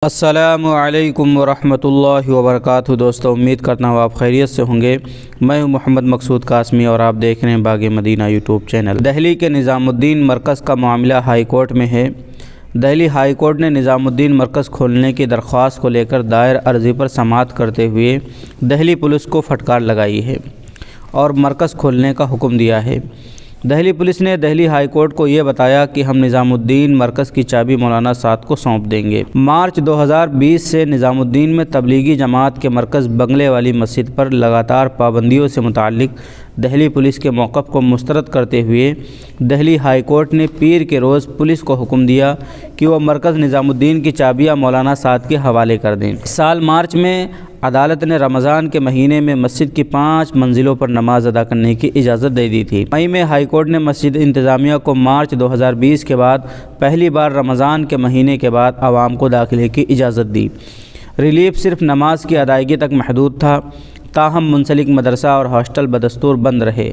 السلام علیکم ورحمۃ اللہ وبرکاتہ۔ دوستو، امید کرتا ہوں آپ خیریت سے ہوں گے۔ میں ہوں محمد مقصود قاسمی اور آپ دیکھ رہے ہیں باغ مدینہ یوٹیوب چینل۔ دہلی کے نظام الدین مرکز کا معاملہ ہائی کورٹ میں ہے۔ دہلی ہائی کورٹ نے نظام الدین مرکز کھولنے کی درخواست کو لے کر دائر عرضی پر سماعت کرتے ہوئے دہلی پولیس کو پھٹکار لگائی ہے اور مرکز کھولنے کا حکم دیا ہے۔ دہلی پولیس نے دہلی ہائی کورٹ کو یہ بتایا کہ ہم نظام الدین مرکز کی چابی مولانا سعد کو سونپ دیں گے۔ مارچ 2020 سے نظام الدین میں تبلیغی جماعت کے مرکز بنگلے والی مسجد پر لگاتار پابندیوں سے متعلق دہلی پولیس کے موقف کو مسترد کرتے ہوئے دہلی ہائی کورٹ نے پیر کے روز پولیس کو حکم دیا کہ وہ مرکز نظام الدین کی چابیاں مولانا سعد کے حوالے کر دیں۔ اس سال مارچ میں عدالت نے رمضان کے مہینے میں مسجد کی 5 منزلوں پر نماز ادا کرنے کی اجازت دے دی تھی۔ مئی میں ہائی کورٹ نے مسجد انتظامیہ کو مارچ 2020 کے بعد پہلی بار رمضان کے مہینے کے بعد عوام کو داخلے کی اجازت دی۔ ریلیف صرف نماز کی ادائیگی تک محدود تھا، تاہم منسلک مدرسہ اور ہاسٹل بدستور بند رہے۔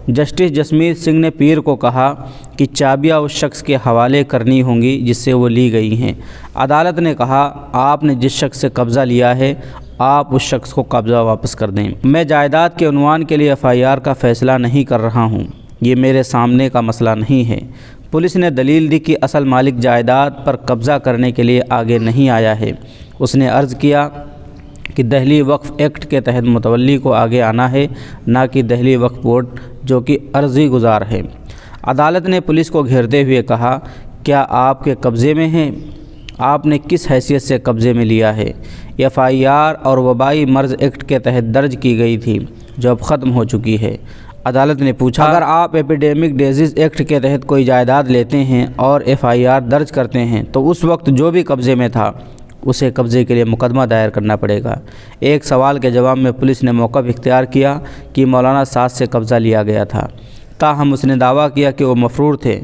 جسٹس جسمیت سنگھ نے پیر کو کہا کہ چابیاں اس شخص کے حوالے کرنی ہوں گی جس سے وہ لی گئی ہیں۔ عدالت نے کہا، آپ نے جس شخص سے قبضہ لیا ہے آپ اس شخص کو قبضہ واپس کر دیں۔ میں جائیداد کے عنوان کے لیے FIR کا فیصلہ نہیں کر رہا ہوں، یہ میرے سامنے کا مسئلہ نہیں ہے۔ پولیس نے دلیل دی کہ اصل مالک جائیداد پر قبضہ کرنے کے لیے آگے نہیں آیا ہے۔ اس نے عرض کیا کہ دہلی وقف ایکٹ کے تحت متولی کو آگے آنا ہے، نہ کہ دہلی وقف بورڈ جو کہ عرضی گزار ہے۔ عدالت نے پولیس کو گھیرتے ہوئے کہا، کیا آپ کے قبضے میں ہیں؟ آپ نے کس حیثیت سے قبضے میں لیا ہے؟ FIR اور وبائی مرض ایکٹ کے تحت درج کی گئی تھی جو اب ختم ہو چکی ہے۔ عدالت نے پوچھا، اگر آپ ایپیڈیمک ڈیزیز ایکٹ کے تحت کوئی جائیداد لیتے ہیں اور FIR درج کرتے ہیں تو اس وقت جو بھی قبضے میں تھا اسے قبضے کے لیے مقدمہ دائر کرنا پڑے گا۔ ایک سوال کے جواب میں پولیس نے موقف اختیار کیا کہ مولانا سعد سے قبضہ لیا گیا تھا، تاہم اس نے دعویٰ کیا کہ وہ مفرور تھے۔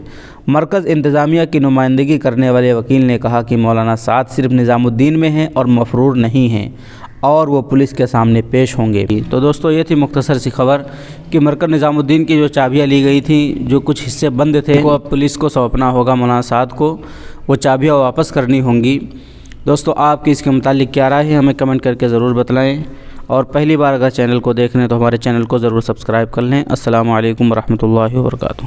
مرکز انتظامیہ کی نمائندگی کرنے والے وکیل نے کہا کہ مولانا سعد صرف نظام الدین میں ہیں اور مفرور نہیں ہیں اور وہ پولیس کے سامنے پیش ہوں گے۔ تو دوستو، یہ تھی مختصر سی خبر کہ مرکز نظام الدین کی جو چابیاں لی گئی تھیں، جو کچھ حصے بند تھے، وہ اب پولیس کو سونپنا ہوگا مولانا سعد کو، وہ چابیاں واپس کرنی ہوں گی۔ دوستو، آپ کی اس کے متعلق کیا رائے ہے ہمیں کمنٹ کر کے ضرور بتلائیں، اور پہلی بار اگر چینل کو دیکھ رہے ہیں تو ہمارے چینل کو ضرور سبسکرائب کر لیں۔ السلام علیکم ورحمۃ اللہ وبرکاتہ۔